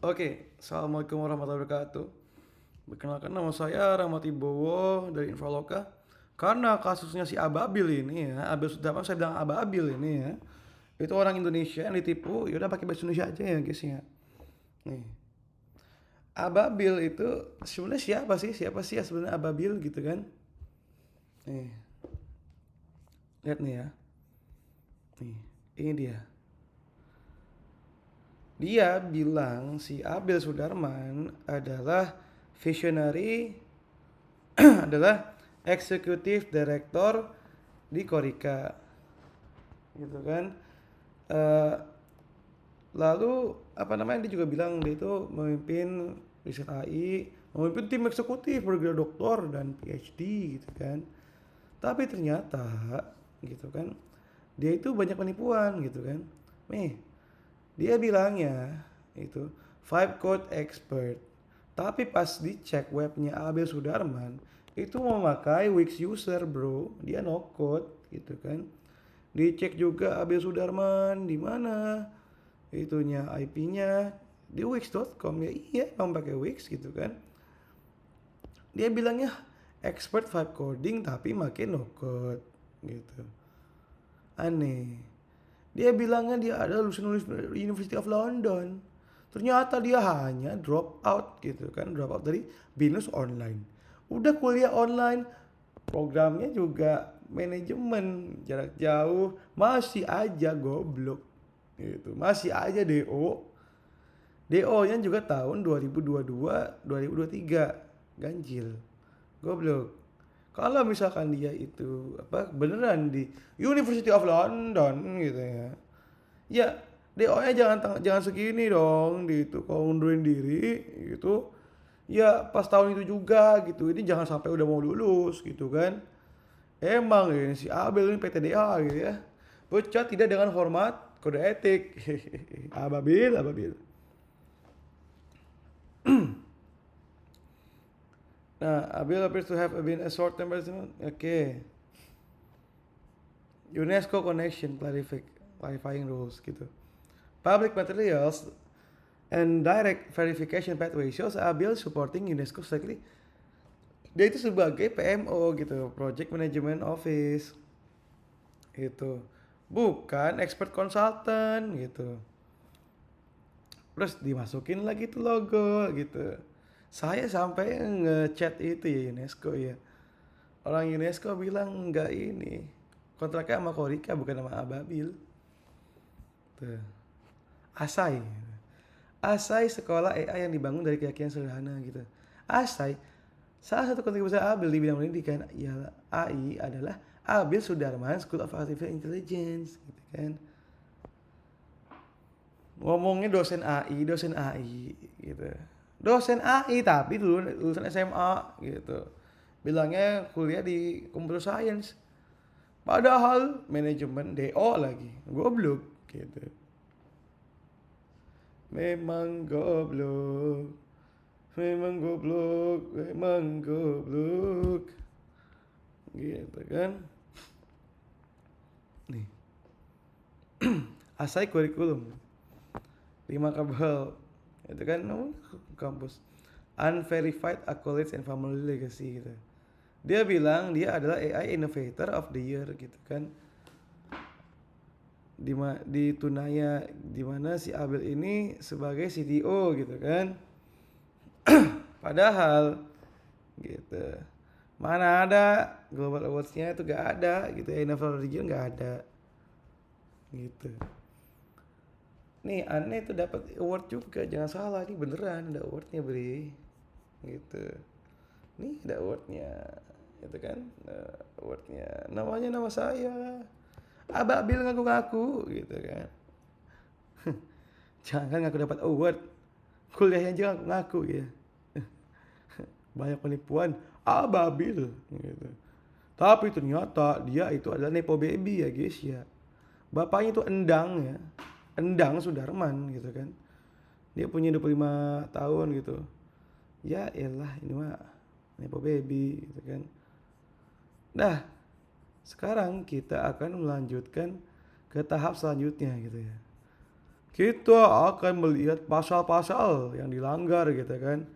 Oke, Assalamualaikum warahmatullahi wabarakatuh. Perkenalkan nama saya Rahmat Ibowo dari Infoloka. Karena kasusnya si Ababil ini ya, Abil Sudarman saya bilang Ababil ini ya. Itu orang Indonesia yang ditipu, yaudah pakai bahasa Indonesia aja ya guys ya. Nih, Ababil itu sebenarnya siapa sih? Siapa sih ya sebenarnya Ababil gitu kan? Nih, lihat nih ya. Nih, ini dia. Dia bilang si Abil Sudarman adalah visionary adalah eksekutif direktur di Korika gitu kan. Eh, Lalu apa namanya dia juga bilang dia itu memimpin riset AI, memimpin tim eksekutif bergelar doktor dan PhD gitu kan. Tapi ternyata gitu kan dia itu banyak penipuan gitu kan. Nih, dia bilangnya itu five code expert. Tapi pas dicek webnya Abel Sudarman, itu memakai Wix user bro, dia no code gitu kan. Dicek juga Abel Sudarman di mana itunya IP-nya di wix.com ya iya emang pakai Wix gitu kan. Dia bilangnya expert vibe coding tapi makin no code gitu. Aneh. Dia bilangnya dia ada lulusan University of London. Ternyata dia hanya drop out gitu kan, drop out dari binus online. Udah kuliah online, programnya juga manajemen jarak jauh, masih aja goblok gitu. Masih aja DO. DO-nya juga tahun 2022, 2023. Ganjil. Goblok. Kalau misalkan dia itu apa beneran di University of London gitu ya. Ya, DO-nya jangan segini dong gitu. Kalau ngundurin diri gitu. Ya pas tahun itu juga gitu. Ini jangan sampai udah mau lulus gitu kan. Emang ini si Abel ini PTDA gitu ya. Pecat tidak dengan hormat kode etik. Ababil, ababil. Nah, Abil appears to have been a short-term person. Okay. UNESCO connection clarifying rules gitu. Public materials and direct verification pathway shows Abil supporting UNESCO strictly. Dia itu sebagai PMO gitu, Project Management Office gitu. Bukan expert consultant gitu. Terus dimasukin lagi tuh logo gitu. Saya sampai ngechat itu ya UNESCO ya. Orang UNESCO bilang enggak ini. Kontraknya sama Korika bukan sama Ababil. Tuh. Asai. Asai sekolah AI yang dibangun dari keyakinan sederhana gitu. Asai salah satu kontribusi Abil di bidang pendidikan ya AI adalah Abil Sudarman School of Artificial Intelligence gitu kan. Ngomongnya dosen AI gitu. Dosen AI tapi dulu lulusan SMA gitu. Bilangnya kuliah di computer science. Padahal manajemen DO lagi. Goblok gitu. Memang goblok. Memang goblok, memang goblok. Gitu kan. Nih, asai kurikulum. 5 kabel. Itu kan kampus. Unverified accolades and family legacy gitu. Dia bilang dia adalah AI Innovator of the Year gitu kan. Di Tunaya di mana si Abel ini sebagai CTO gitu kan. Padahal gitu. Mana ada Global Awards-nya itu gak ada gitu ya. Innovator of the Year gak ada gitu. Nih aneh tuh dapat award juga, jangan salah nih beneran ada awardnya Bre gitu. Nih ada awardnya gitu kan. Nah, awardnya namanya nama saya Ababil ngaku-ngaku gitu kan. Jangan ngaku dapat award, kuliahnya aja ngaku-ngaku ya. Banyak penipuan Ababil gitu. Tapi ternyata dia itu adalah Nepo Baby ya guys ya. Bapaknya itu Endang ya. Endang Sudarman gitu kan. Dia punya 25 tahun gitu. Ya elah ini mah Nepo Baby gitu kan. Nah, sekarang kita akan melanjutkan ke tahap selanjutnya gitu ya. Kita akan melihat pasal-pasal yang dilanggar gitu kan.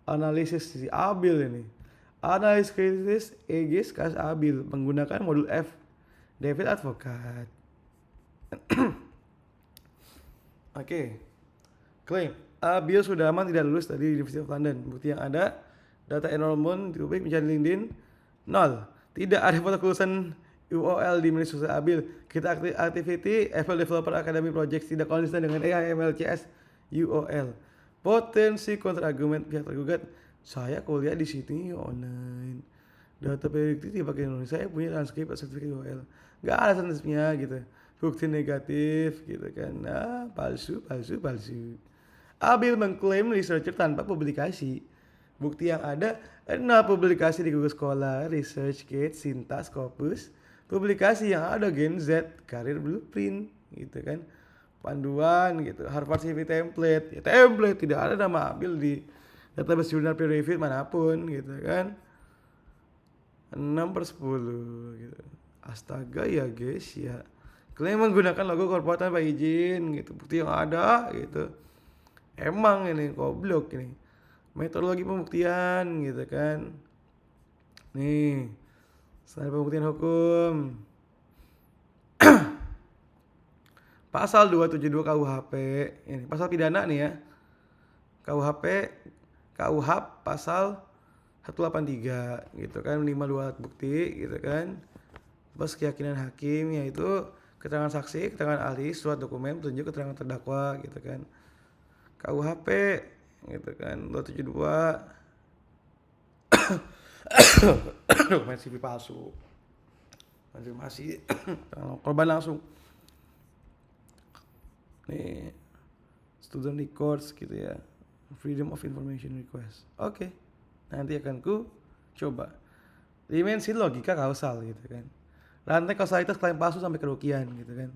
Analisis si Abil ini. Analisis kritis Aegis kasus Abil menggunakan modul F. David Advokat. Oke. Klaim Abil Sudarman tidak lulus dari University of London. Bukti yang ada, data enrollment di publik mencari LinkedIn 0. Tidak ada foto kelulusan UOL di media sosial Abil. Kita activity Apple Developer Academy Project tidak konsisten dengan AI MLCS UOL. Potensi kontrargumen pihak tergugat, saya kuliah di sini online. Data prediktif dipakai Indonesia, saya punya transkrip sertifikat UOL. Gak ada transkripnya gitu. Bukti negatif gitu kan. Nah, palsu. Abil mengklaim researcher tanpa publikasi. Bukti yang ada, 0 publikasi di Google Scholar, ResearchGate, Sinta, Scopus. Publikasi yang ada Gen Z, Career Blueprint gitu kan. Panduan gitu, Harvard CV template. Ya, template tidak ada nama Abil di database jurnal peer review manapun gitu kan. 6/10 gitu. Astaga ya guys ya. Klaim menggunakan logo korporat tanpa izin gitu. Bukti yang ada gitu. Emang ini goblok ini. Metodologi pembuktian gitu kan. Nih. Standar pembuktian hukum. Pasal 272 KUHP. Ini pasal pidana nih ya. KUHP pasal 183 gitu kan, 5 dua alat bukti gitu kan. Terus keyakinan hakim yaitu keterangan saksi, keterangan ahli, surat dokumen, petunjuk keterangan terdakwa gitu kan. KUHP gitu kan 272 dokumen CV palsu, konfirmasi korban langsung nih, student records gitu ya, freedom of information request. Oke. Nanti akan ku coba dimensi logika kausal gitu kan, rantai kausalitas klaim palsu sampai kerugian gitu kan.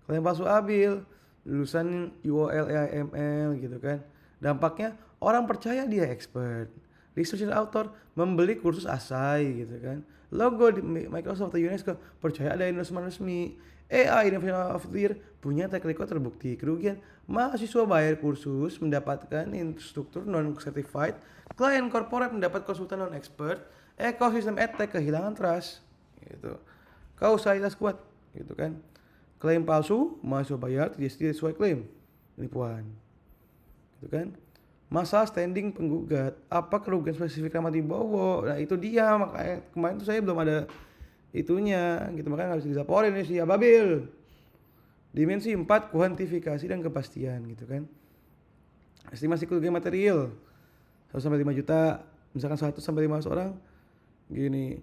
Klaim palsu Abil lulusan UOL AIML gitu kan, dampaknya orang percaya dia expert. Researcher author membeli kursus Asai gitu kan. Logo di Microsoft atau UNESCO, percaya ada endorsement resmi. AI Innovation of the Year punya track record terbukti. Kerugian mahasiswa bayar kursus mendapatkan instruktur non certified. Klien korporat mendapat konsultan non expert. Ekosistem edtech kehilangan trust gitu. Kausalitas kuat gitu kan. Klaim palsu, mahasiswa bayar tidak sesuai klaim. Penipuan. Gitu kan. Masalah standing penggugat, apa kerugian spesifik Rahmat Wibowo? Nah itu dia, makanya kemarin tuh saya belum ada itunya gitu, makanya nggak bisa dilaporin nih si Ababil. Dimensi 4 kuantifikasi dan kepastian gitu kan. Estimasi kerugian material 1 sampai 5 juta, misalkan 1 sampai 500 orang gini.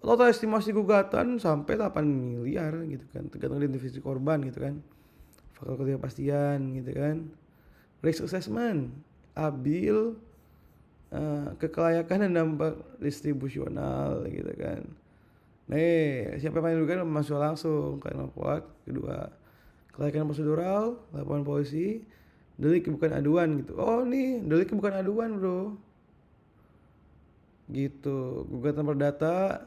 Total estimasi gugatan sampai 8 miliar gitu kan, tergantung identifikasi korban gitu kan. Faktor kepastian gitu kan. Risk assessment Abil kekelayakan dan dampak distribusional gitu kan. Nih, siapa yang dirugikan masuk langsung karena kuat. Kedua, kelayakan prosedural, laporan polisi, delik bukan aduan gitu. Oh nih, delik bukan aduan bro. Gitu, gugatan perdata,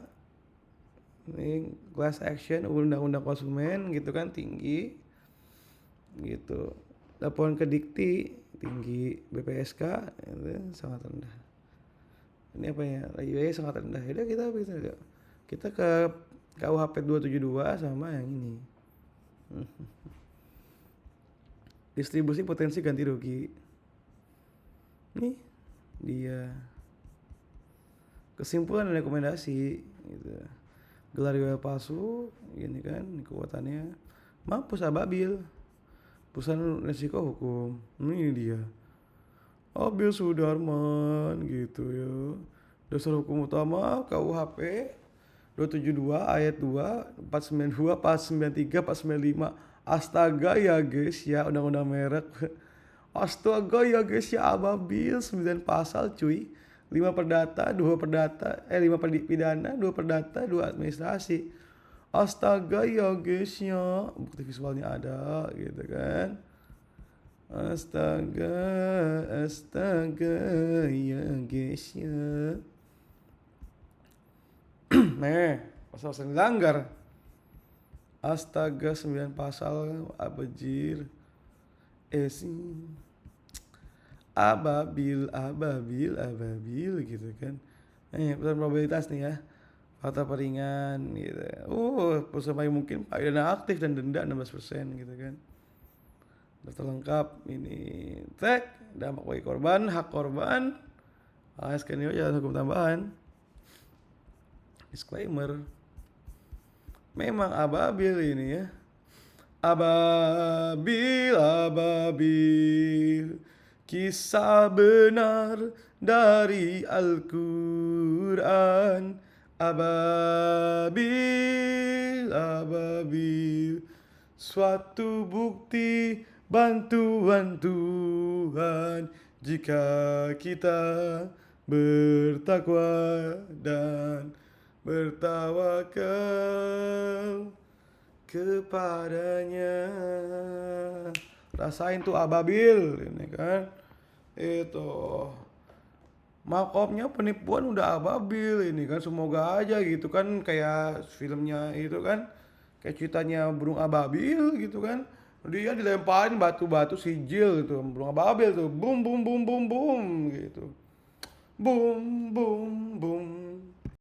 nih class action, undang-undang konsumen gitu kan tinggi. Gitu. Laporan ke dikti tinggi, BPSK itu sangat rendah. Ini apa ya? IWE sangat rendah. Ya kita ke KUHP 272 sama yang ini. Distribusi potensi ganti rugi. Nih dia. Kesimpulan dan rekomendasi gitu. Gelar UOL palsu, gini kan kekuatannya. Mampus Ababil. Perusahaan resiko hukum. Ini dia. Abil Sudarman gitu ya. Dasar hukum utama KUHP 272 ayat 2, 492, 493, 495. Astaga ya guys ya, undang-undang merek. Astaga ya guys ya, Ababil 9 pasal cuy. 5 perdata, 2 perdata, 5 pidana, 2 perdata, 2 administrasi. Astaga ya guys ya, bukti visualnya ada gitu kan. Astaga ya guys ya. Nih, pasal yang dilanggar. Astaga 9 pasal abajir. Esin ababil ababil ababil gitu kan. Pesan probabilitas nih ya, fakta peringan gitu. Sampai mungkin dana aktif dan denda 16% gitu kan. Daftar lengkap ini tek dampak bagi korban, hak korban, skenario jalan hukum tambahan. Disclaimer, memang ababil ini ya. Ababil, ababil, kisah benar dari Al-Quran. Ababil, ababil, suatu bukti bantuan Tuhan jika kita bertakwa dan bertawakal kepadanya. Rasain tuh ababil ini kan. Itu makomnya penipuan udah ababil ini kan, semoga aja gitu kan, kayak filmnya itu kan, kayak ceritanya burung ababil gitu kan, dia dilemparin batu-batu sijil gitu, burung ababil tuh, boom boom boom boom boom gitu, boom boom boom.